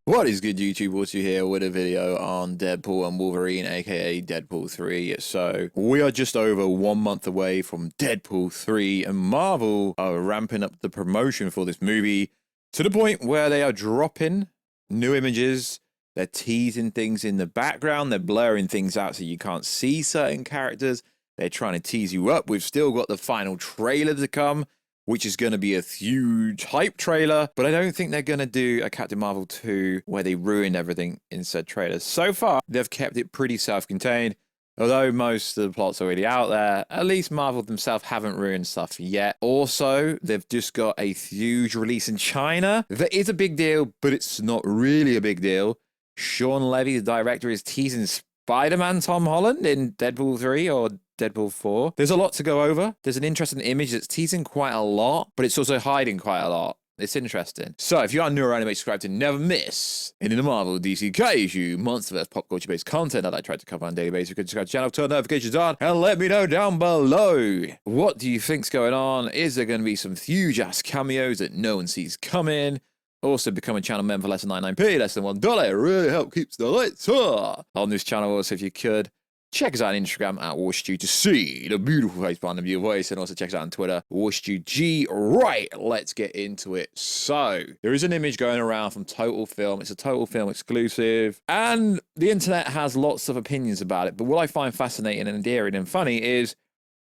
What is good, YouTube? Warstu here with a video on Deadpool and Wolverine, aka Deadpool 3. So, we are just over 1 month away from Deadpool 3, and Marvel are ramping up the promotion for this movie to the point where they are dropping new images, they're teasing things in the background, they're blurring things out so you can't see certain characters, they're trying to tease you up. We've still got the final trailer to come, which is going to be a huge hype trailer, but I don't think they're going to do a Captain Marvel 2 where they ruined everything in said trailers. So far, they've kept it pretty self-contained, although most of the plot's already out there. At least Marvel themselves haven't ruined stuff yet. Also, they've just got a huge release in China. That is a big deal, but it's not really a big deal. Sean Levy, the director, is teasing Spider-Man Tom Holland in Deadpool 3 or Deadpool 4. There's a lot to go over. There's an interesting image that's teasing quite a lot, but it's also hiding quite a lot. It's interesting. So if you are new around, make subscribe to never miss any of the Marvel, DC, Kaiju, Monsterverse, pop culture-based content that I try to cover on a daily basis. You can subscribe to the channel, turn notifications on, and let me know down below. What do you think's going on? Is there going to be some huge-ass cameos that no one sees coming? Also, become a channel member for less than 99p, less than $1. It really helps keep the lights on this channel. Also, if you could, check us out on Instagram at Warstu to see the beautiful face behind the beautiful voice, and also check us out on Twitter, WarstuG. Right, let's get into it. So, there is an image going around from Total Film. It's a Total Film exclusive, and the internet has lots of opinions about it, but what I find fascinating and endearing and funny is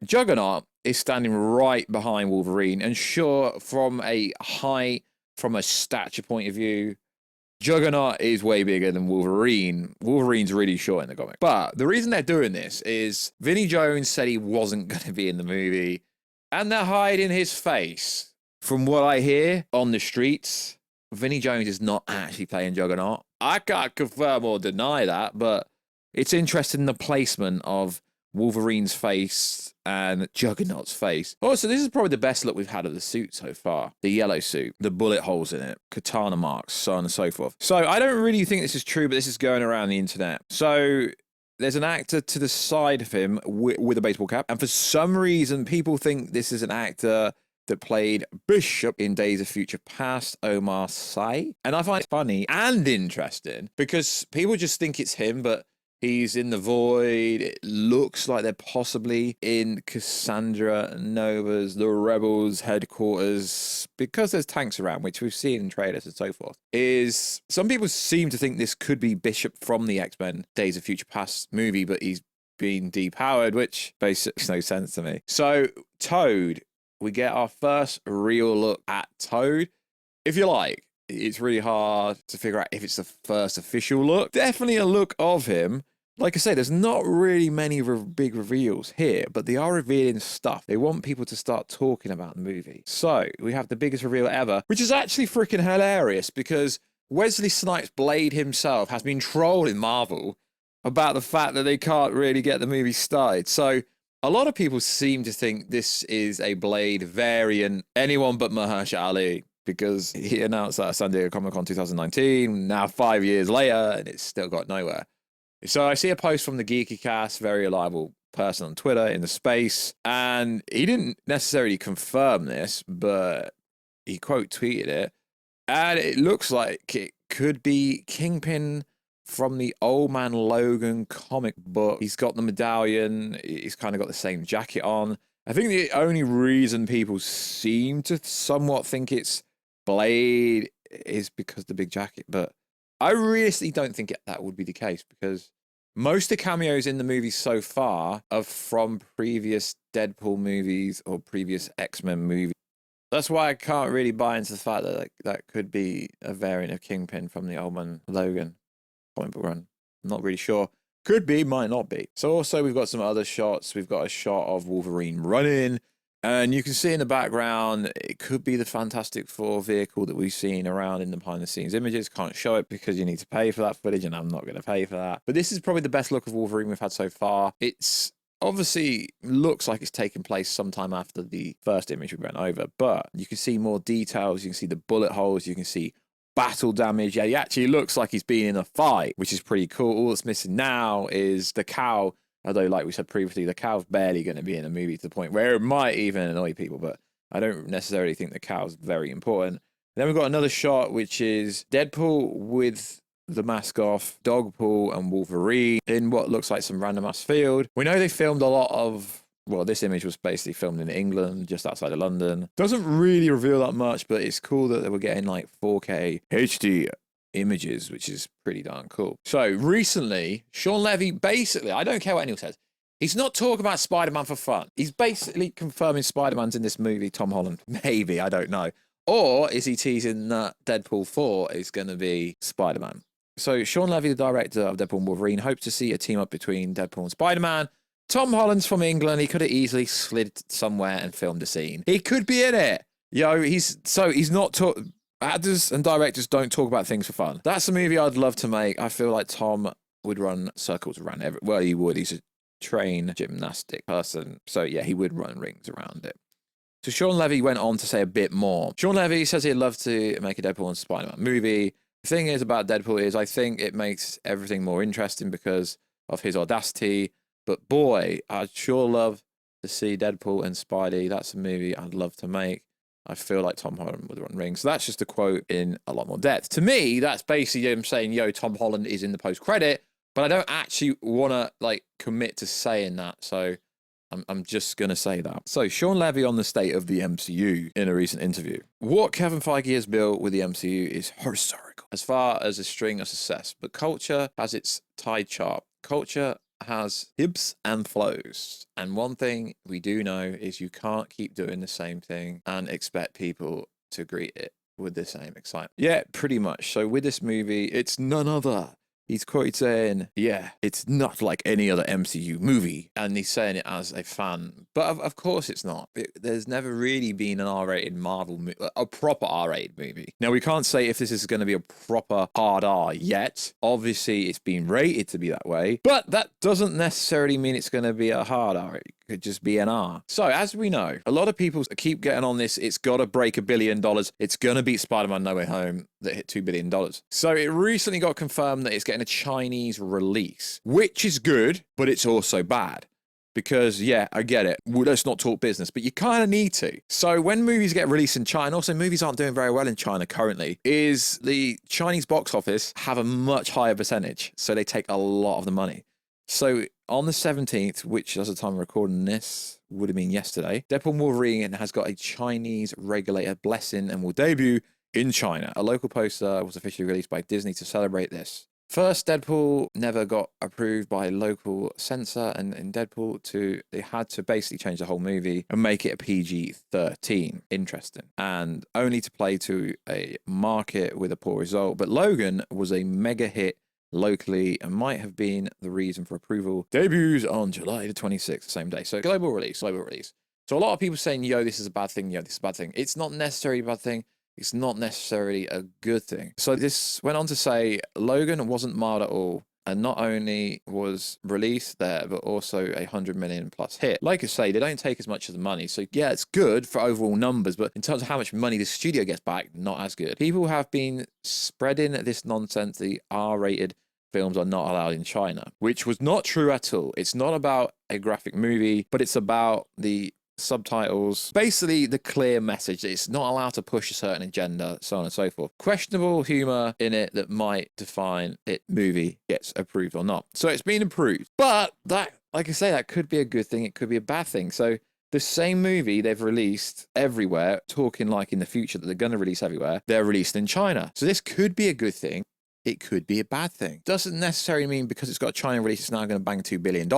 Juggernaut is standing right behind Wolverine, and sure, from a stature point of view, Juggernaut is way bigger than Wolverine. Wolverine's really short in the comic. But the reason they're doing this is Vinnie Jones said he wasn't going to be in the movie, and they're hiding his face. From what I hear on the streets, Vinnie Jones is not actually playing Juggernaut. I can't confirm or deny that, but it's interesting the placement of Wolverine's face and Juggernaut's face. Also, this is probably the best look we've had of the suit so far. The yellow suit, the bullet holes in it, katana marks, so on and so forth. So I don't really think this is true, but this is going around the internet. So there's an actor to the side of him with a baseball cap, and for some reason, people think this is an actor that played Bishop in Days of Future Past, Omar Sy. And I find it funny and interesting because people just think it's him, but he's in the void. It looks like they're possibly in Cassandra Nova's, the Rebels headquarters, because there's tanks around, which we've seen in trailers and so forth. Some people seem to think this could be Bishop from the X-Men Days of Future Past movie, but he's been depowered, which basically makes no sense to me. So Toad, we get our first real look at Toad. If you like, it's really hard to figure out if it's the first official look. Definitely a look of him. Like I say, there's not really many big reveals here, but they are revealing stuff. They want people to start talking about the movie. So we have the biggest reveal ever, which is actually freaking hilarious because Wesley Snipes' Blade himself has been trolling Marvel about the fact that they can't really get the movie started. So a lot of people seem to think this is a Blade variant, anyone but Mahershala Ali, because he announced that at San Diego Comic-Con 2019, now 5 years later, and it's still got nowhere. So I see a post from the Geeky Cast, very reliable person on Twitter in the space, and he didn't necessarily confirm this, but he quote tweeted it, and it looks like it could be Kingpin from the Old Man Logan comic book. He's got the medallion, he's kind of got the same jacket on. I think the only reason people seem to somewhat think it's Blade is because the big jacket, but I really don't think that would be the case because most of the cameos in the movie so far are from previous Deadpool movies or previous X-Men movies. That's why I can't really buy into the fact that that could be a variant of Kingpin from the Old Man Logan comic book run. I'm not really sure. Could be, might not be. So also we've got some other shots. We've got a shot of Wolverine running, and you can see in the background, it could be the Fantastic Four vehicle that we've seen around in the behind-the-scenes images. Can't show it because you need to pay for that footage, and I'm not going to pay for that. But this is probably the best look of Wolverine we've had so far. It's obviously looks like it's taken place sometime after the first image we went over, but you can see more details. You can see the bullet holes. You can see battle damage. Yeah, he actually looks like he's been in a fight, which is pretty cool. All that's missing now is the cow. Although, like we said previously, the cow's barely going to be in a movie to the point where it might even annoy people, but I don't necessarily think the cow's very important. Then we've got another shot, which is Deadpool with the mask off, Dogpool and Wolverine in what looks like some random ass field. We know they filmed a lot of, well, this image was basically filmed in England, just outside of London. Doesn't really reveal that much, but it's cool that they were getting like 4K HD images, which is pretty darn cool. So recently, Sean Levy basically, I don't care what anyone says, he's not talking about Spider-Man for fun. He's basically confirming Spider-Man's in this movie, Tom Holland. Maybe, I don't know. Or is he teasing that Deadpool 4 is going to be Spider-Man? So Sean Levy, the director of Deadpool and Wolverine, hopes to see a team up between Deadpool and Spider-Man. Tom Holland's from England. He could have easily slid somewhere and filmed a scene. He could be in it. Yo, he's not actors and directors don't talk about things for fun. That's a movie I'd love to make. I feel like Tom would run circles around well, he would. He's a trained gymnastic person. So yeah, he would run rings around it. So Sean Levy went on to say a bit more. Sean Levy says he'd love to make a Deadpool and Spider-Man movie. The thing is about Deadpool is I think it makes everything more interesting because of his audacity. But boy, I'd sure love to see Deadpool and Spidey. That's a movie I'd love to make. I feel like Tom Holland would run rings. So that's just a quote in a lot more depth. To me, that's basically him saying, yo, Tom Holland is in the post-credit, but I don't actually want to like commit to saying that. So I'm just going to say that. So Sean Levy on the state of the MCU in a recent interview. What Kevin Feige has built with the MCU is historical as far as a string of success, but culture has its tide chart. Culture has ebbs and flows. And one thing we do know is you can't keep doing the same thing and expect people to greet it with the same excitement. Yeah, pretty much. So with this movie, it's none other. He's quoted saying, yeah, it's not like any other MCU movie. And he's saying it as a fan. But of course it's not. There's never really been an R-rated Marvel movie, a proper R-rated movie. Now, we can't say if this is going to be a proper hard R yet. Obviously, it's been rated to be that way. But that doesn't necessarily mean it's going to be a hard R. It could just be an R. So, as we know, a lot of people keep getting on this. It's got to break $1 billion. It's going to beat Spider-Man No Way Home that hit $2 billion. So, it recently got confirmed that it's getting a Chinese release, which is good, but it's also bad. Because, yeah, I get it. Well, let's not talk business, but you kind of need to. So when movies get released in China, also movies aren't doing very well in China currently, is the Chinese box office have a much higher percentage. So they take a lot of the money. So on the 17th, which as the time of recording this would have been yesterday, Deadpool and Wolverine has got a Chinese regulator blessing and will debut in China. A local poster was officially released by Disney to celebrate this. First, Deadpool never got approved by a local censor, and in Deadpool 2, they had to basically change the whole movie and make it a PG-13. Interesting. And only to play to a market with a poor result. But Logan was a mega hit locally and might have been the reason for approval. Debuts on July the 26th, the same day. So global release. So a lot of people saying, yo, this is a bad thing, yo, this is a bad thing. It's not necessarily a bad thing. It's not necessarily a good thing. So this went on to say Logan wasn't mild at all. And not only was released there, but also a 100 million plus hit. Like I say, they don't take as much of the money. So yeah, it's good for overall numbers, but in terms of how much money the studio gets back, not as good. People have been spreading this nonsense. The R-rated films are not allowed in China, which was not true at all. It's not about a graphic movie, but it's about the subtitles, basically the clear message that it's not allowed to push a certain agenda, so on and so forth. Questionable humor in it that might define it movie gets approved or not. So it's been approved, but that, like I say, that could be a good thing, it could be a bad thing. So the same movie they've released everywhere, talking like in the future that they're going to release everywhere, they're released in China. So this could be a good thing, it could be a bad thing. Doesn't necessarily mean because it's got a China release it's now going to bang $2 billion.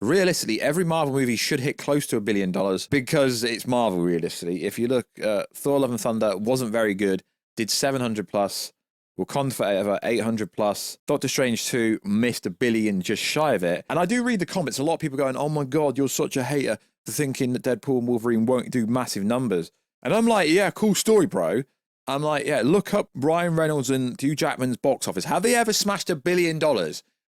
Realistically, every Marvel movie should hit close to $1 billion because it's Marvel, realistically. If you look, Thor Love and Thunder wasn't very good, did 700 plus, Wakanda Forever 800 plus, Doctor Strange 2 missed $1 billion just shy of it. And I do read the comments, a lot of people going, oh my God, you're such a hater for thinking that Deadpool and Wolverine won't do massive numbers. And I'm like, yeah, cool story, bro. I'm like, yeah, look up Ryan Reynolds and Hugh Jackman's box office. Have they ever smashed $1 billion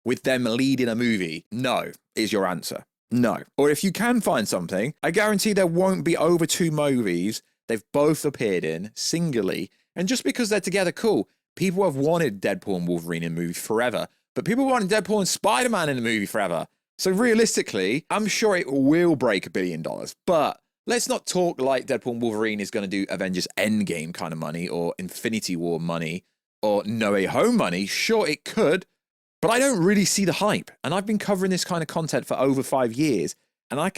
with them leading a movie? No, is your answer. No. Or if you can find something, I guarantee there won't be over 2 movies they've both appeared in singly. And just because they're together, cool. People have wanted Deadpool and Wolverine in a movie forever, but people wanted Deadpool and Spider-Man in a movie forever. So realistically, I'm sure it will break $1 billion, but let's not talk like Deadpool and Wolverine is going to do Avengers Endgame kind of money or Infinity War money or No Way Home money. Sure, it could, but I don't really see the hype. And I've been covering this kind of content for over 5 years. And I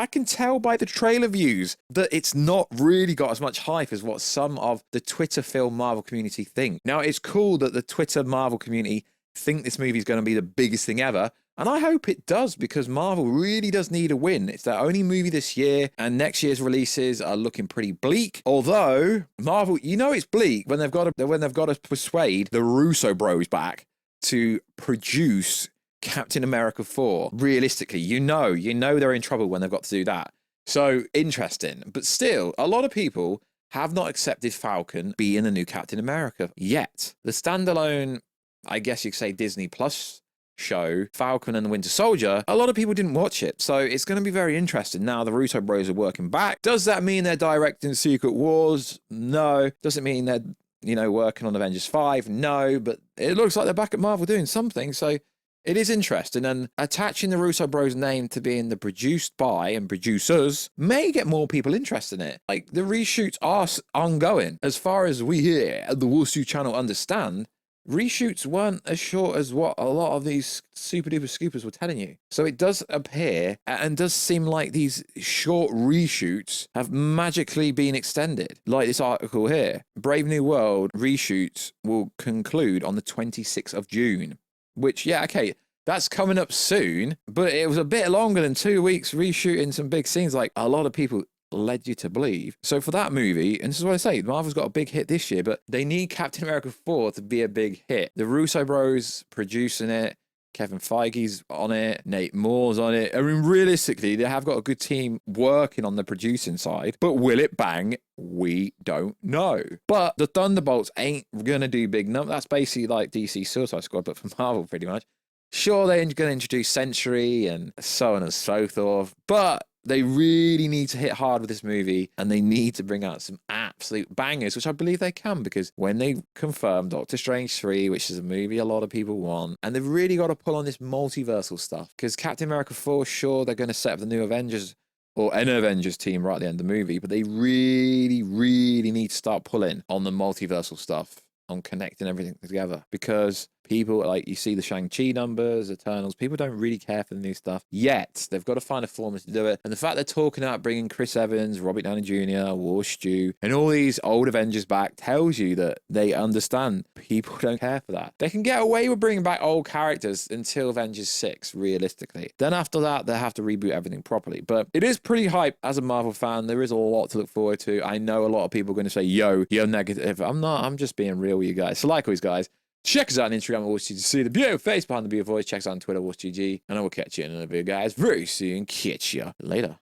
can tell by the trailer views that it's not really got as much hype as what some of the Twitter film Marvel community think. Now, it's cool that the Twitter Marvel community think this movie is going to be the biggest thing ever. And I hope it does, because Marvel really does need a win. It's their only movie this year, and next year's releases are looking pretty bleak. Although Marvel, you know, it's bleak when they've got to persuade the Russo bros back to produce Captain America 4. Realistically, you know they're in trouble when they've got to do that. So interesting. But still, a lot of people have not accepted Falcon being the new Captain America yet. The standalone, I guess you could say, Disney Plus show, Falcon and the Winter Soldier, a lot of people didn't watch it. So it's going to be very interesting. Now the Russo bros are working back. Does that mean they're directing Secret Wars? No. Does it mean they're, working on Avengers 5? No. But it looks like they're back at Marvel doing something. So it is interesting, and attaching the Russo bros' name to being the produced by and producers may get more people interested in it. Like, the reshoots are ongoing. As far as we here at the Warstu channel understand, reshoots weren't as short as what a lot of these super duper scoopers were telling you. So it does appear and does seem like these short reshoots have magically been extended. Like this article here, Brave New World reshoots will conclude on the 26th of June. Which, yeah, okay, that's coming up soon, but it was a bit longer than 2 weeks reshooting some big scenes like a lot of people led you to believe. So for that movie, and this is what I say, Marvel's got a big hit this year, but they need Captain America 4 to be a big hit. The Russo bros producing it, Kevin Feige's on it, Nate Moore's on it. I mean, realistically, they have got a good team working on the producing side, but will it bang? We don't know. But the Thunderbolts ain't gonna do big numbers. That's basically like DC Suicide Squad, but for Marvel, pretty much. Sure, they're gonna introduce Sentry and so on and so forth, but they really need to hit hard with this movie, and they need to bring out some absolute bangers, which I believe they can, because when they confirmed Doctor Strange 3, which is a movie a lot of people want, and they've really got to pull on this multiversal stuff, because Captain America 4, sure, they're going to set up the new Avengers, or an Avengers team right at the end of the movie, but they really, really need to start pulling on the multiversal stuff, on connecting everything together, because people, like, you see the Shang-Chi numbers, Eternals, people don't really care for the new stuff yet. They've got to find a formula to do it. And the fact they're talking about bringing Chris Evans, Robert Downey Jr., Warstu, and all these old Avengers back tells you that they understand people don't care for that. They can get away with bringing back old characters until Avengers 6, realistically. Then after that, they have to reboot everything properly. But it is pretty hype as a Marvel fan. There is a lot to look forward to. I know a lot of people are going to say, yo, you're negative. I'm not. I'm just being real with you guys. So like always, guys, check us out on Instagram at WarstuG to see the beautiful face behind the beautiful voice. Check us out on Twitter, WarstuG. And I will catch you in another video, guys, very soon. Catch you later.